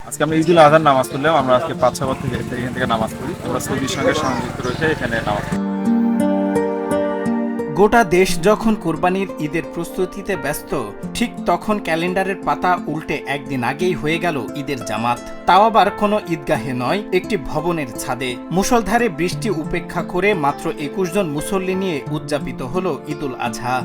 আজকে আমরা ঈদুল আজহার নামাজ পড়লাম। আমরা আজকে ৫-৬ বছর থেকে এখান থেকে নামাজ পড়ি। আমরা সৌদির সঙ্গে সংযুক্ত রয়েছে এখানে নামাজ পড়ি। গোটা দেশ যখন কোরবানির ঈদের প্রস্তুতিতে ব্যস্ত, ঠিক তখন ক্যালেন্ডারের পাতা উল্টে একদিন আগেই হয়ে গেল ঈদের জামাত। তাও আবার কোনো ঈদগাহে নয়, একটি ভবনের ছাদে। মুষলধারে বৃষ্টি উপেক্ষা করে মাত্র ২১ জন মুসল্লি নিয়ে উদযাপিত হল ঈদুল আজহা।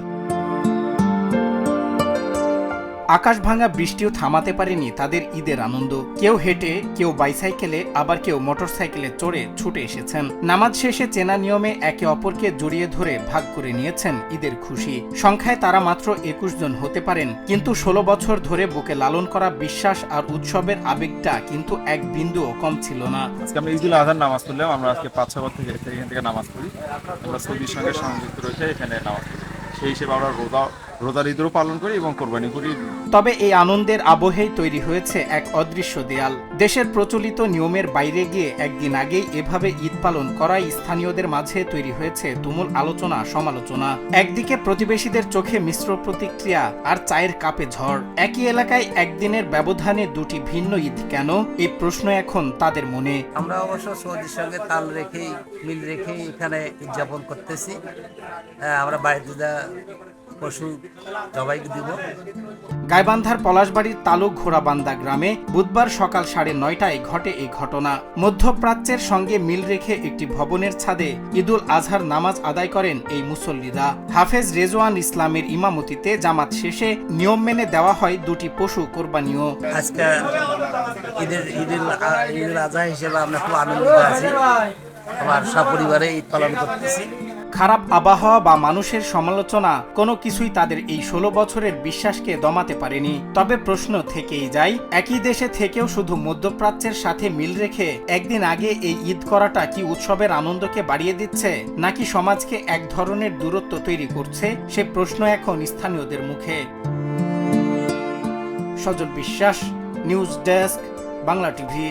আকাশ ভাঙা বৃষ্টিও থামাতে পারেনি তাদের ঈদের আনন্দ। কেউ হেঁটে, কেউ বাইসাইকেলে, আবার কেউ মোটরসাইকেলে চড়ে ছুটে এসেছেন। নামাজ শেষে চেনা নিয়মে একে অপরকে জড়িয়ে ধরে ভাগ করে নিয়েছেন ঈদের খুশি। সংখ্যায় তারা মাত্র ২১ জন হতে পারেন, কিন্তু ১৬ বছর ধরে বুকে লালন করা বিশ্বাস আর উৎসবের আবেগটা কিন্তু এক বিন্দুও কম ছিল না। আজকে আমরা ঈদুল আজহার নামাজ পড়লাম। আমরা আজকে ৫-৬ বছর থেকে এখান থেকে নামাজ পড়ি। আমরা সৌদির সঙ্গে সংযুক্ত রয়েছে এখানে নামাজ পড়ি। সেই হিসেবে আমরা রোজার ঈদও পালন করি এবং কোরবানি করি। তবে এই আনন্দের আবহেই তৈরি হয়েছে এক অদৃশ্য দেয়াল। দেশের প্রচলিত নিয়মের বাইরে গিয়ে একদিন আগেই এভাবে ঈদ পালন করায় স্থানীয়দের মাঝে তৈরি হয়েছে তুমুল আলোচনা সমালোচনা। একদিকে প্রতিবেশীদের চোখে মিশ্র প্রতিক্রিয়া, আর চায়ের কাপে ঝড়। একই এলাকায় একদিনের ব্যবধানে দুটি ভিন্ন ঈদ কেন, এই প্রশ্ন এখন তাদের মনে। আমরা অবশ্য সৌদির সঙ্গে তাল রেখেই মিল রেখেই এখানে উদযাপন করতেছি। আমরা বাড়িতে পশু জবাই দিব। গাইবান্ধার পলাশবাড়ির তালুক ঘোড়াবান্দা গ্রামে বুধবার সকাল ৯:৩০টায় ঘটে এই ঘটনা। মধ্যপ্রাচ্যের সঙ্গে মিল রেখে একটি ভবনের ছাদে ঈদুল আজহার নামাজ আদায় করেন এই মুসল্লিরা। হাফেজ রেজওয়ান ইসলামের ইমামতিতে জামাত শেষে নিয়ম মেনে দেওয়া হয় দুটি পশু কোরবানিও। আজকে ঈদুল আজহা হিসেবে আমরা খুব আনন্দিত আছি। আমার সপরিবারে ঈদ পালন করতেছি। খারাপ আবহাওয়া বা মানুষের সমালোচনা কোনো কিছুই তাদের এই ১৬ বছরের বিশ্বাসকে দমাতে পারেনি। তবে প্রশ্ন থেকেই যায়, একই দেশে থেকেও শুধু মধ্যপ্রাচ্যের সাথে মিল রেখে একদিন আগে এই ঈদ করাটা কি উৎসবের আনন্দকে বাড়িয়ে দিচ্ছে, নাকি সমাজকে এক ধরনের দূরত্ব তৈরি করছে? সে প্রশ্ন এখন স্থানীয়দের মুখে। সজল বিশ্বাস, নিউজ ডেস্ক, বাংলা টিভি।